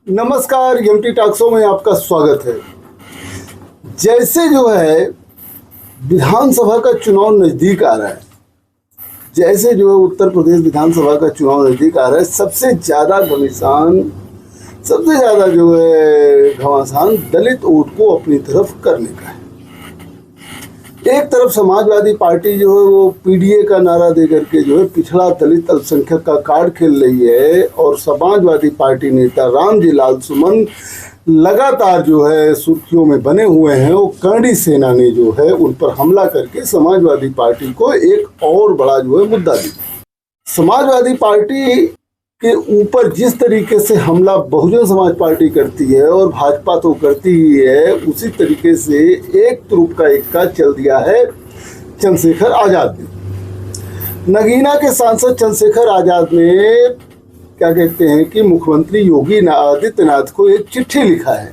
नमस्कार, MT talk show में आपका स्वागत है। जैसे जो है विधानसभा का चुनाव नज़दीक आ रहा है, जैसे जो है उत्तर प्रदेश विधानसभा का चुनाव नज़दीक आ रहा है, सबसे ज़्यादा जो है घमासान दलित वोट को अपनी तरफ करने का है। एक तरफ समाजवादी पार्टी जो है वो पीडीए का नारा दे करके जो है पिछड़ा दलित अल्पसंख्यक का कार्ड खेल रही है, और समाजवादी पार्टी नेता रामजी लाल सुमन लगातार जो है सुर्खियों में बने हुए हैं। वो कर्णी सेना ने जो है उन पर हमला करके समाजवादी पार्टी को एक और बड़ा जो है मुद्दा दिया। समाजवादी पार्टी के ऊपर जिस तरीके से हमला बहुजन समाज पार्टी करती है और भाजपा तो करती ही है, उसी तरीके से एक तुरुप का इक्का चल दिया है चंद्रशेखर आज़ाद ने। नगीना के सांसद चंद्रशेखर आज़ाद ने क्या कहते हैं कि मुख्यमंत्री योगी आदित्यनाथ को एक चिट्ठी लिखा है।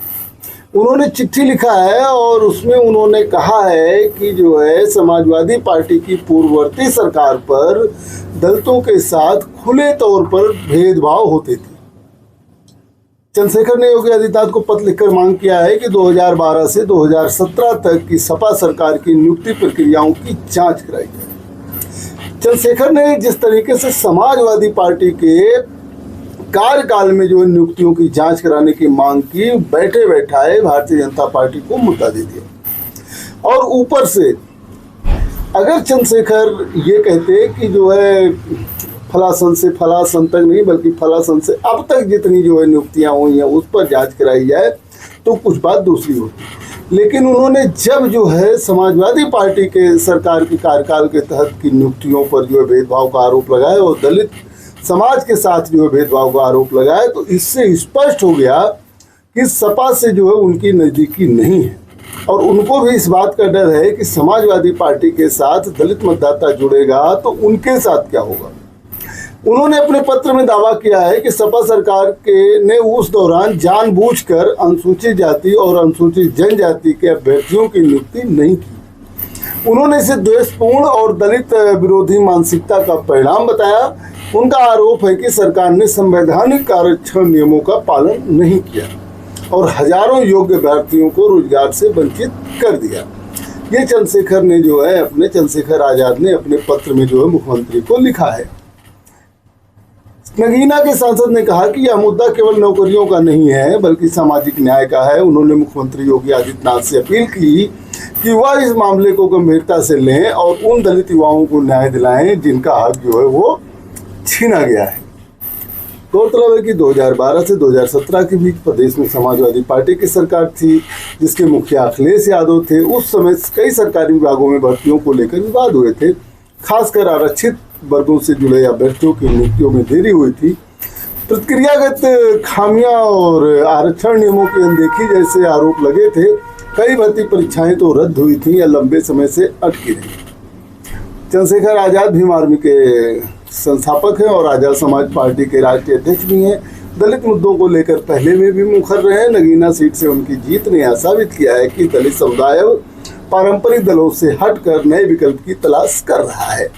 उन्होंने चिट्ठी लिखा है और उसमें उन्होंने कहा है कि जो है समाजवादी पार्टी की पूर्ववर्ती सरकार पर दलितों के साथ खुले तौर पर भेदभाव होते थे। चंद्रशेखर ने योगी आदित्यनाथ को पत्र लिखकर मांग किया है कि 2012 से 2017 तक की सपा सरकार की नियुक्ति प्रक्रियाओं की जांच कराई जाए। चंद्रशेखर ने जिस तरीके से समाजवादी पार्टी के कार्यकाल में जो नियुक्तियों की जांच कराने की मांग की, बैठे बैठाए भारतीय जनता पार्टी को मुद्दा दे दिया। और ऊपर से अगर चंद्रशेखर ये कहते कि जो है फलासन से फलासन तक नहीं बल्कि फलासन से अब तक जितनी जो है नियुक्तियां हुई हैं उस पर जांच कराई जाए तो कुछ बात दूसरी होती। लेकिन उन्होंने जब जो है समाजवादी पार्टी के सरकार के कार्यकाल के तहत की नियुक्तियों पर जो है भेदभाव का आरोप लगाया और दलित समाज के साथ जो है भेदभाव का आरोप लगाया, तो इससे स्पष्ट हो गया कि सपा से जो है उनकी नज़दीकी नहीं है और उनको भी इस बात का डर है कि समाजवादी पार्टी के साथ दलित मतदाता जुड़ेगा तो उनके साथ क्या होगा। उन्होंने अपने पत्र में दावा किया है कि सपा सरकार ने उस दौरान जानबूझकर अनुसूचित जाति और अनुसूचित जनजाति के अभ्यर्थियों की नियुक्ति नहीं की। उन्होंने इसे द्वेषपूर्ण और दलित विरोधी मानसिकता का परिणाम बताया। उनका आरोप है कि सरकार ने संवैधानिक आरक्षण नियमों का पालन नहीं किया और हजारों योग्य अभ्यर्थियों को रोजगार से वंचित कर दिया। ये चंद्रशेखर आज़ाद ने अपने पत्र में जो है मुख्यमंत्री को लिखा है। नगीना के सांसद ने कहा कि यह मुद्दा केवल नौकरियों का नहीं है बल्कि सामाजिक न्याय का है। उन्होंने मुख्यमंत्री योगी आदित्यनाथ से अपील की कि वह इस मामले को गंभीरता से लें और उन दलित युवाओं को न्याय दिलाएं जिनका हक जो है वो छीना गया है। गौरतलब है कि 2012 से 2017 के बीच प्रदेश में समाजवादी पार्टी की सरकार थी जिसके मुखिया अखिलेश यादव थे। उस समय कई सरकारी विभागों में भर्तियों को लेकर विवाद हुए थे, खासकर आरक्षित वर्गों से जुड़े अभ्यर्थियों की नियुक्तियों में देरी हुई थी। प्रतिक्रियागत खामियां और आरक्षण नियमों की अनदेखी जैसे आरोप लगे थे। कई भर्ती परीक्षाएं तो रद्द हुई थी या लंबे समय से अटकी रही। चंद्रशेखर आज़ाद भीम आर्मी के संस्थापक हैं और आज़ाद समाज पार्टी के राष्ट्रीय अध्यक्ष भी हैं। दलित मुद्दों को लेकर पहले में भी मुखर रहे। नगीना सीट से उनकी जीत ने यह साबित किया है कि दलित समुदाय पारंपरिक दलों से हटकर नए विकल्प की तलाश कर रहा है।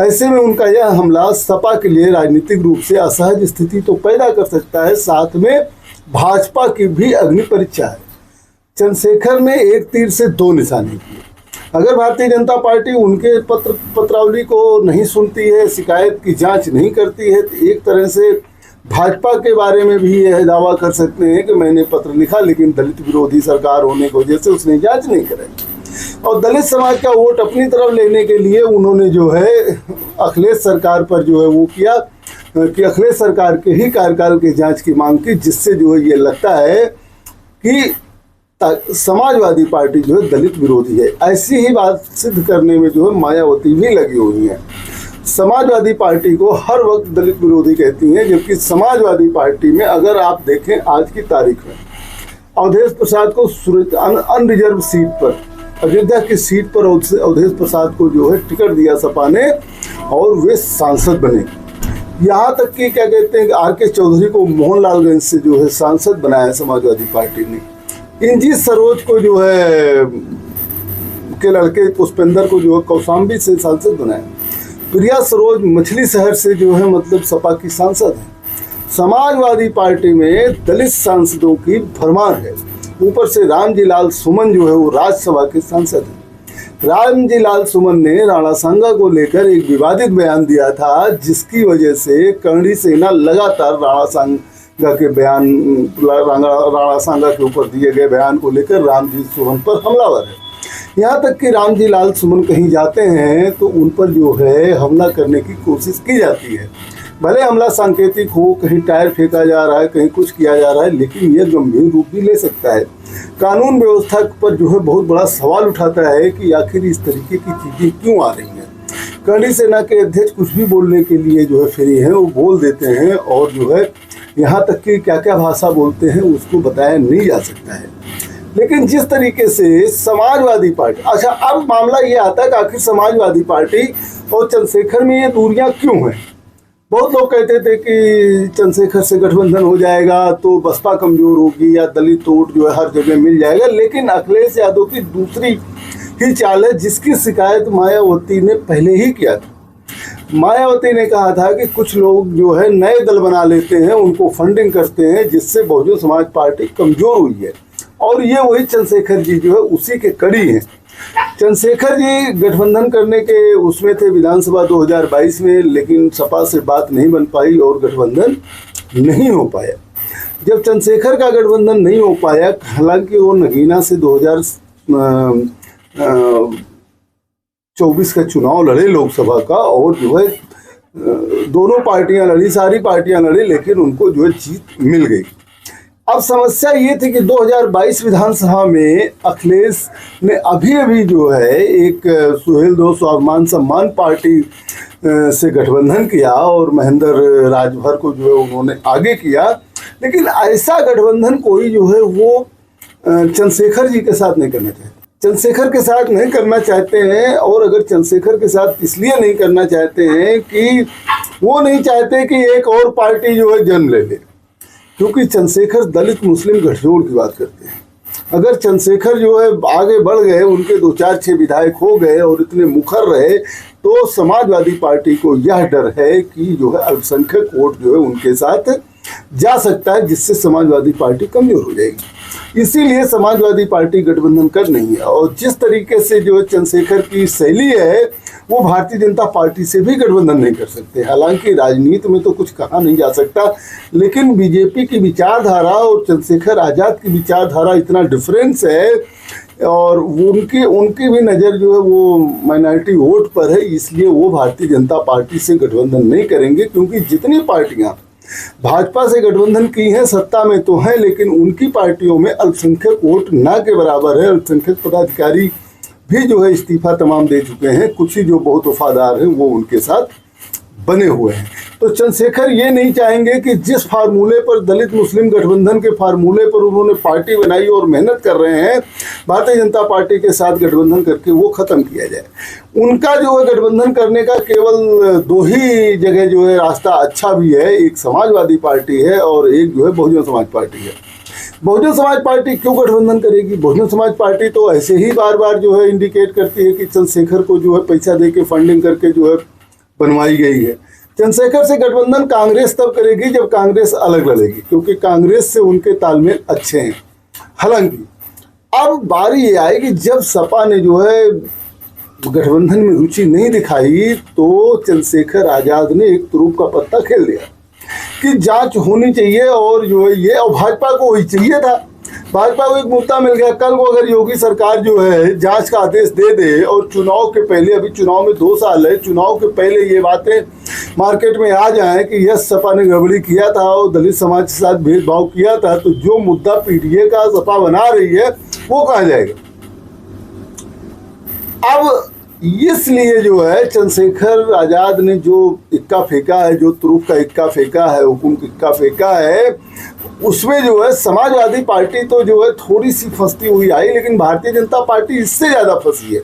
ऐसे में उनका यह हमला सपा के लिए राजनीतिक रूप से असहज स्थिति तो पैदा कर सकता है, साथ में भाजपा की भी अग्नि परीक्षा है। चंद्रशेखर ने एक तीर से दो निशाने किए। अगर भारतीय जनता पार्टी उनके पत्रावली को नहीं सुनती है, शिकायत की जांच नहीं करती है, तो एक तरह से भाजपा के बारे में भी यह दावा कर सकते हैं कि मैंने पत्र लिखा लेकिन दलित विरोधी सरकार होने की वजह से उसने जांच नहीं कराई। और दलित समाज का वोट अपनी तरफ लेने के लिए उन्होंने जो है अखिलेश सरकार पर जो है वो किया कि अखिलेश सरकार के ही कार्यकाल की जांच की मांग की, जिससे जो है ये लगता है कि समाजवादी पार्टी जो है दलित विरोधी है। ऐसी ही बात सिद्ध करने में जो है मायावती भी लगी हुई है। समाजवादी पार्टी को हर वक्त दलित विरोधी कहती हैं, जबकि समाजवादी पार्टी में अगर आप देखें आज की तारीख में अवधेश प्रसाद को अनरिजर्व सीट पर, अयोध्या की सीट पर अवधेश प्रसाद को जो है टिकट दिया सपा ने और वे सांसद बने। यहाँ तक कि क्या कहते हैं आर के चौधरी को मोहनलालगंज से जो है सांसद बनाया समाजवादी पार्टी ने। इंजीत सरोज को जो है के लड़के पुष्पेंद्र को जो है कौशाम्बी से सांसद बनाया। प्रिया सरोज मछली शहर से जो है मतलब सपा की सांसद है। समाजवादी पार्टी में दलित सांसदों की भरमार है। ऊपर से रामजी लाल सुमन जो है वो राज्यसभा के सांसद हैं। रामजी लाल सुमन ने राणा सांगा को लेकर एक विवादित बयान दिया था, जिसकी वजह से करणी सेना लगातार राणा सांगा के ऊपर दिए गए बयान को लेकर रामजी सुमन पर हमलावर है। यहाँ तक कि रामजी लाल सुमन कहीं जाते हैं तो उन पर जो है हमला करने की कोशिश की जाती है। भले हमला सांकेतिक हो, कहीं टायर फेंका जा रहा है, कहीं कुछ किया जा रहा है, लेकिन यह गंभीर रूप भी ले सकता है। कानून व्यवस्था पर जो है बहुत बड़ा सवाल उठाता है कि आखिर इस तरीके की चीज़ें क्यों आ रही हैं। करणी सेना के अध्यक्ष कुछ भी बोलने के लिए जो है फ्री हैं, वो बोल देते हैं, और जो है यहाँ तक कि क्या क्या भाषा बोलते हैं उसको बताया नहीं जा सकता है। लेकिन जिस तरीके से समाजवादी पार्टी, अच्छा अब मामला ये आता है कि आखिर समाजवादी पार्टी और चंद्रशेखर में ये दूरियां क्यों हैं। बहुत लोग कहते थे कि चंद्रशेखर से गठबंधन हो जाएगा तो बसपा कमजोर होगी या दलित वोट जो है हर जगह मिल जाएगा, लेकिन अखिलेश यादव की दूसरी ही चाल है, जिसकी शिकायत मायावती ने पहले ही किया था। मायावती ने कहा था कि कुछ लोग जो है नए दल बना लेते हैं, उनको फंडिंग करते हैं, जिससे बहुजन समाज पार्टी कमजोर हुई है, और ये वही चंद्रशेखर जी जो है उसी के कड़ी हैं। चंद्रशेखर जी गठबंधन करने के उसमें थे विधानसभा 2022 में, लेकिन सपा से बात नहीं बन पाई और गठबंधन नहीं हो पाया। जब चंद्रशेखर का गठबंधन नहीं हो पाया, हालांकि वो नगीना से 2024 का चुनाव लड़े लोकसभा का, और जो है दोनों पार्टियां लड़ी, सारी पार्टियां लड़ी, लेकिन उनको जो है जीत मिल गई। अब समस्या ये थी कि 2022 विधानसभा में अखिलेश ने अभी जो है एक सुहेलदेव स्वाभिमान सम्मान पार्टी से गठबंधन किया और महेंद्र राजभर को जो है उन्होंने आगे किया, लेकिन ऐसा गठबंधन कोई जो है वो चंद्रशेखर जी के साथ नहीं करना चाहते। चंद्रशेखर के साथ नहीं करना चाहते हैं, और अगर चंद्रशेखर के साथ इसलिए नहीं करना चाहते हैं कि वो नहीं चाहते कि एक और पार्टी जो है जन्म ले ले, क्योंकि चंद्रशेखर दलित मुस्लिम गठजोड़ की बात करते हैं। अगर चंद्रशेखर जो है आगे बढ़ गए, उनके 2-4-6 विधायक हो गए और इतने मुखर रहे, तो समाजवादी पार्टी को यह डर है कि जो है अल्पसंख्यक वोट जो है उनके साथ जा सकता है, जिससे समाजवादी पार्टी कमजोर हो जाएगी। इसीलिए समाजवादी पार्टी गठबंधन कर नहीं है, और जिस तरीके से जो चंद्रशेखर की शैली है वो भारतीय जनता पार्टी से भी गठबंधन नहीं कर सकते। हालांकि राजनीति में तो कुछ कहा नहीं जा सकता, लेकिन बीजेपी की विचारधारा और चंद्रशेखर आज़ाद की विचारधारा इतना डिफरेंस है, और उनकी भी नज़र जो है वो माइनॉरिटी वोट पर है, इसलिए वो भारतीय जनता पार्टी से गठबंधन नहीं करेंगे। क्योंकि जितनी पार्टियाँ भाजपा से गठबंधन की हैं, सत्ता में तो हैं, लेकिन उनकी पार्टियों में अल्पसंख्यक वोट ना के बराबर है। अल्पसंख्यक पदाधिकारी भी जो है इस्तीफा तमाम दे चुके हैं, कुछ ही जो बहुत वफादार हैं वो उनके साथ बने हुए हैं। तो चंद्रशेखर ये नहीं चाहेंगे कि जिस फार्मूले पर दलित मुस्लिम गठबंधन के फार्मूले पर उन्होंने पार्टी बनाई और मेहनत कर रहे हैं भारतीय जनता पार्टी के साथ गठबंधन करके, वो ख़त्म किया जाए। उनका जो है गठबंधन करने का केवल 2 ही जगह जो है रास्ता अच्छा भी है, एक समाजवादी पार्टी है और एक जो है बहुजन समाज पार्टी है। बहुजन समाज पार्टी क्यों गठबंधन करेगी? बहुजन समाज पार्टी तो ऐसे ही बार बार जो है इंडिकेट करती है कि चंद्रशेखर को जो है पैसा दे के फंडिंग करके जो है बनवाई गई है। चंद्रशेखर से गठबंधन कांग्रेस तब करेगी जब कांग्रेस अलग लड़ेगी, क्योंकि कांग्रेस से उनके तालमेल अच्छे हैं। हालांकि अब बारी ये आई कि जब सपा ने जो है गठबंधन में रुचि नहीं दिखाई, तो चंद्रशेखर आज़ाद ने एक तुरुप का पत्ता खेल दिया कि जांच होनी चाहिए, और जो है ये, और भाजपा को वही चाहिए था। भाजपा को एक मुद्दा मिल गया। कल को अगर योगी सरकार जो है जांच का आदेश दे दे, और चुनाव के पहले, अभी चुनाव में 2 साल है, चुनाव के पहले ये बातें मार्केट में आ जाएं कि यस सपा ने गड़बड़ी किया था और दलित समाज के साथ भेदभाव किया था, तो जो मुद्दा पीडीए का सपा बना रही है वो कहाँ जाएगा? अब इसलिए जो है चंद्रशेखर आज़ाद ने जो इक्का फेंका है, जो तुरुप का इक्का फेंका है, हुकुम का इक्का फेंका है, उसमें जो है समाजवादी पार्टी तो जो है थोड़ी सी फंसती हुई आई, लेकिन भारतीय जनता पार्टी इससे ज़्यादा फंसी है।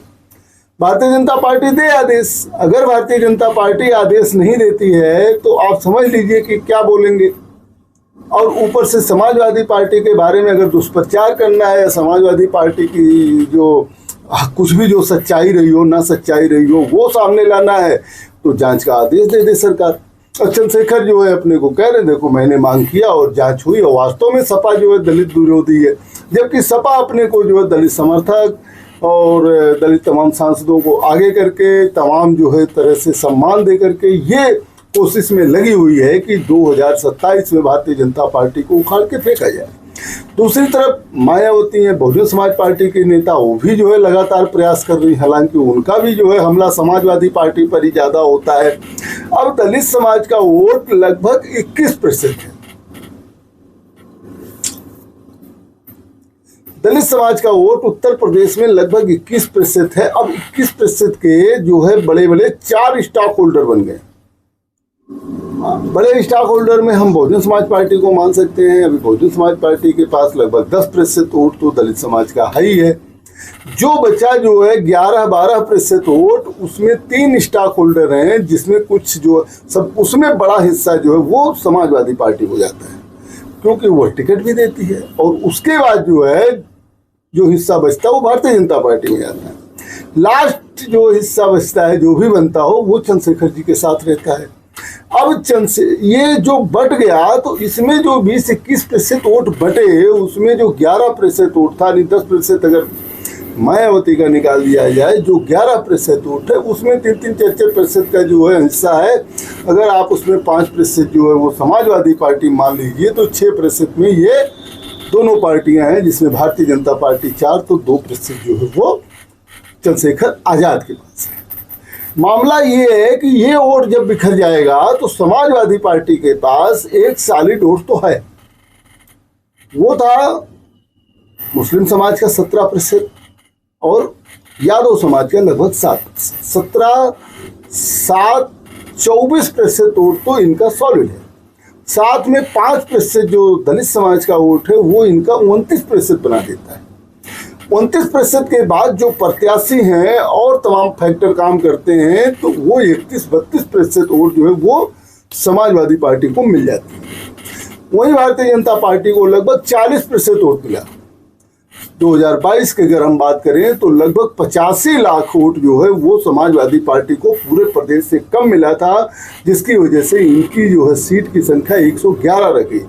भारतीय जनता पार्टी दे आदेश, अगर भारतीय जनता पार्टी आदेश नहीं देती है तो आप समझ लीजिए कि क्या बोलेंगे। और ऊपर से समाजवादी पार्टी के बारे में अगर दुष्प्रचार करना है, समाजवादी पार्टी की जो कुछ भी जो सच्चाई रही हो ना सच्चाई रही हो वो सामने लाना है, तो जांच का आदेश दे दे सरकार। चंद्रशेखर जो है अपने को कह रहे देखो मैंने मांग किया और जांच हुई और वास्तव में सपा जो है दलित विरोधी है, जबकि सपा अपने को जो है दलित समर्थक और दलित तमाम सांसदों को आगे करके तमाम जो है तरह से सम्मान दे करके ये कोशिश में लगी हुई है कि 2027 में भारतीय जनता पार्टी को उखाड़ के फेंका जाए। दूसरी तरफ मायावती है बहुजन समाज पार्टी के नेता, वो भी जो है लगातार प्रयास कर रही, हालांकि उनका भी जो है हमला समाजवादी पार्टी पर ही ज्यादा होता है। अब दलित समाज का वोट लगभग 21% है। दलित समाज का वोट उत्तर प्रदेश में लगभग 21% है। अब 21% के जो है बड़े बड़े 4 स्टॉक होल्डर बन गए। बड़े स्टॉक होल्डर में हम बहुजन समाज पार्टी को मान सकते हैं। अभी बहुजन समाज पार्टी के पास लगभग 10% वोट तो दलित समाज का है ही है। जो बचा जो है 11-12% वोट, उसमें 3 स्टॉक होल्डर हैं, जिसमें कुछ जो सब उसमें बड़ा हिस्सा जो है वो समाजवादी पार्टी हो जाता है, क्योंकि वो टिकट भी देती है। और उसके बाद जो है जो हिस्सा बचता है वो भारतीय जनता पार्टी में जाता है। लास्ट जो हिस्सा बचता है जो भी बनता हो वो चंद्रशेखर जी के साथ रहता है। अब ये जो बट गया तो इसमें जो 20-21% वोट बटे, उसमें जो 11% वोट था, नहीं 10% अगर मायावती का निकाल दिया जाए, जो 11% वोट है उसमें 3-4% का जो है हिस्सा है। अगर आप उसमें 5% जो है वो समाजवादी पार्टी मान लीजिए तो 6% में ये दोनों पार्टियां हैं, जिसमें भारतीय जनता पार्टी 4 तो 2% जो है वो चंद्रशेखर आजाद के पास है। मामला ये है कि ये वोट जब बिखर जाएगा तो समाजवादी पार्टी के पास एक सॉलिड वोट तो है, वो था मुस्लिम समाज का 17% और यादव समाज का लगभग 7%। 24% वोट तो इनका सॉलिड है। साथ में 5% जो दलित समाज का वोट है वो इनका 29% बना देता है। 29% के बाद जो प्रत्याशी हैं और तमाम फैक्टर काम करते हैं तो वो 31-32% वोट जो है वो समाजवादी पार्टी को मिल जाती है। वहीं भारतीय जनता पार्टी को लगभग 40% वोट मिला। 2022 की अगर हम बात करें तो लगभग 85 लाख वोट जो है वो समाजवादी पार्टी को पूरे प्रदेश से कम मिला था, जिसकी वजह से इनकी जो है सीट की संख्या 111 रह गई थी।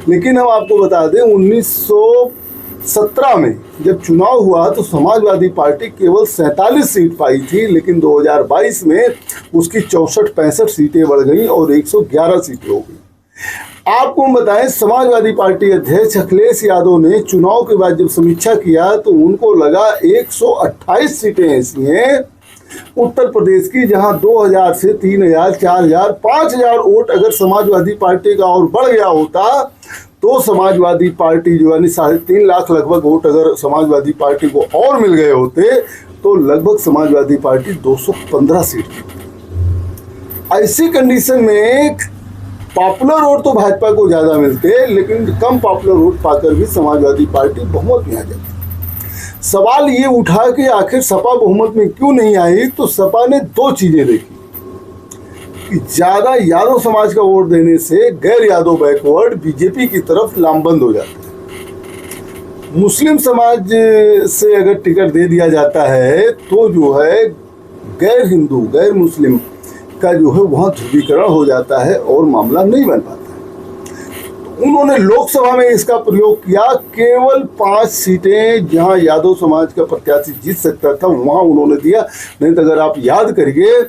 लेकिन हम आपको बता दें 1917 में जब चुनाव हुआ तो समाजवादी पार्टी केवल 47 सीट पाई थी, लेकिन 2022 में उसकी 64-65 सीटें बढ़ गई और 111 सीटें हो गई। आपको हम बताएं, समाजवादी पार्टी अध्यक्ष अखिलेश यादव ने चुनाव के बाद जब समीक्षा किया तो उनको लगा 128 सीटें ऐसी हैं उत्तर प्रदेश की जहां 2000 से 3000, 4000, 5000 वोट अगर समाजवादी पार्टी का और बढ़ गया होता तो समाजवादी पार्टी जो यानी 3.5 लाख लगभग वोट अगर समाजवादी पार्टी को और मिल गए होते तो लगभग समाजवादी पार्टी 215 सीट की। ऐसी कंडीशन में पॉपुलर वोट तो भाजपा को ज़्यादा मिलते, लेकिन कम पॉपुलर वोट पाकर भी समाजवादी पार्टी बहुमत में आ जाती। सवाल ये उठा कि आखिर सपा बहुमत में क्यों नहीं आई, तो सपा ने 2 चीज़ें देखी कि ज़्यादा यादव समाज का वोट देने से गैर यादव बैकवर्ड बीजेपी की तरफ लामबंद हो जाता है। मुस्लिम समाज से अगर टिकट दे दिया जाता है तो जो है गैर हिंदू, गैर मुस्लिम का जो है वहाँ ध्रुवीकरण हो जाता है और मामला नहीं बन पाता है। उन्होंने लोकसभा में इसका प्रयोग किया, केवल 5 सीटें जहां यादव समाज का प्रत्याशी जीत सकता था वहां उन्होंने दिया। नहीं तो अगर आप याद करिए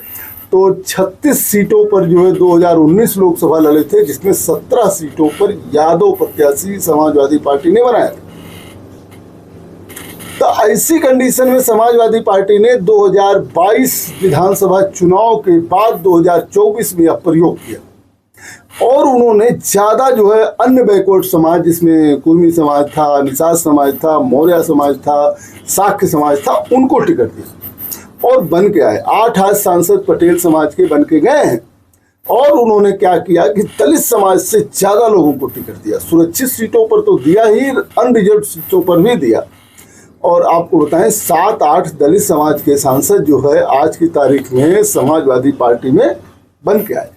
तो 36 सीटों पर जो है 2019 लोकसभा लड़े थे, जिसमें 17 सीटों पर यादव प्रत्याशी समाजवादी पार्टी ने बनाया था। तो ऐसी कंडीशन में समाजवादी पार्टी ने 2022 विधानसभा चुनाव के बाद 2024 में प्रयोग किया और उन्होंने ज़्यादा जो है अन्य बैकवर्ड समाज, जिसमें कुर्मी समाज था, निषाद समाज था, मौर्य समाज था, शाक्य समाज था, उनको टिकट दिया और बन के आए। 8 आज सांसद पटेल समाज के बन के गए हैं। और उन्होंने क्या किया कि दलित समाज से ज़्यादा लोगों को टिकट दिया। सुरक्षित सीटों पर तो दिया ही, अनरिजर्व सीटों पर भी दिया। और आपको बताएं 7-8 दलित समाज के सांसद जो है आज की तारीख में समाजवादी पार्टी में बन के आए।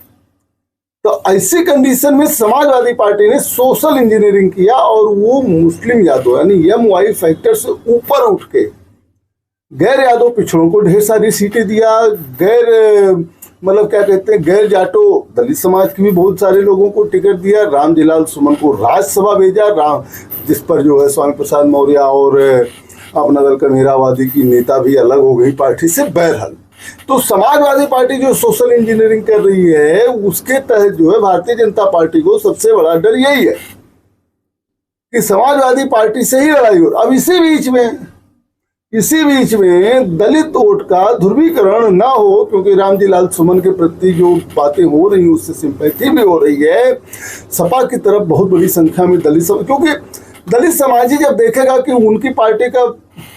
तो ऐसी कंडीशन में समाजवादी पार्टी ने सोशल इंजीनियरिंग किया और वो मुस्लिम यादव यानी MY फैक्टर से ऊपर उठ के गैर यादव पिछड़ों को ढेर सारी सीटें दिया, गैर मतलब क्या कहते हैं, गैर जाटो दलित समाज की भी बहुत सारे लोगों को टिकट दिया। रामजीलाल सुमन को राज्यसभा भेजा, जिस पर जो है स्वामी प्रसाद मौर्य और अपना दल कनेरावादी की नेता भी अलग हो गई पार्टी से। बहरहाल तो समाजवादी पार्टी जो सोशल इंजीनियरिंग कर रही है, उसके तहत जो है भारतीय जनता पार्टी को सबसे बड़ा डर यही है कि समाजवादी पार्टी से ही लड़ाई हो। अब इसी बीच में दलित वोट का ध्रुवीकरण ना हो, क्योंकि रामजीलाल सुमन के प्रति जो बातें हो रही हैं उससे सिंपैथी भी हो रही है। सपा की तरफ बहुत बड़ी संख्या में क्योंकि दलित समाज ही जब देखेगा कि उनकी पार्टी का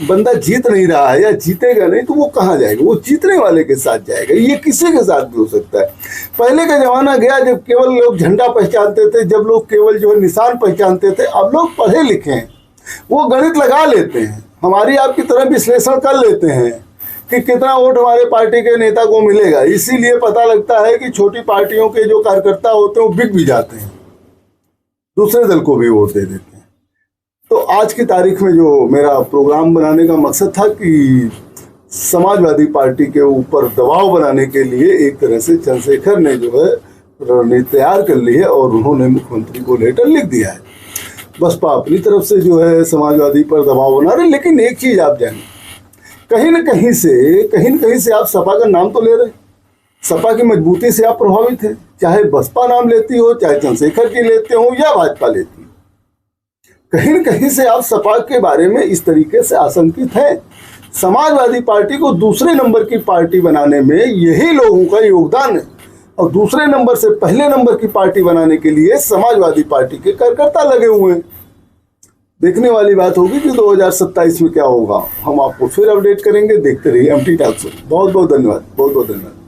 बंदा जीत नहीं रहा है या जीतेगा नहीं, तो वो कहाँ जाएगा? वो जीतने वाले के साथ जाएगा। ये किसी के साथ भी हो सकता है। पहले का जमाना गया जब केवल लोग झंडा पहचानते थे, जब लोग केवल जो है निशान पहचानते थे। अब लोग पढ़े लिखे हैं, वो गणित लगा लेते हैं, हमारी आपकी तरह विश्लेषण कर लेते हैं कि कितना वोट हमारे पार्टी के नेता को मिलेगा। इसीलिए पता लगता है कि छोटी पार्टियों के जो कार्यकर्ता होते हैं वो बिक भी जाते हैं, दूसरे दल को भी वोट दे देते हैं। तो आज की तारीख में जो मेरा प्रोग्राम बनाने का मकसद था कि समाजवादी पार्टी के ऊपर दबाव बनाने के लिए एक तरह से चंद्रशेखर ने जो है रणनीति तैयार कर ली है और उन्होंने मुख्यमंत्री को लेटर लिख दिया है। बसपा अपनी तरफ से जो है समाजवादी पर दबाव बना रहे। लेकिन एक चीज आप जानें, कहीं न कहीं से आप सपा का नाम तो ले रहे, सपा की मजबूती से आप प्रभावित हैं। चाहे बसपा नाम लेती हो, चाहे चंद्रशेखर की लेते हो या भाजपा लेती हो, कहीं न कहीं से आप सपा के बारे में इस तरीके से आशंकित हैं। समाजवादी पार्टी को दूसरे नंबर की पार्टी बनाने में यही लोगों का योगदान है, और दूसरे नंबर से पहले नंबर की पार्टी बनाने के लिए समाजवादी पार्टी के कार्यकर्ता लगे हुए हैं। देखने वाली बात होगी कि 2027 में क्या होगा। हम आपको फिर अपडेट करेंगे। देखते रहिए एमटी टॉक शो। बहुत बहुत धन्यवाद।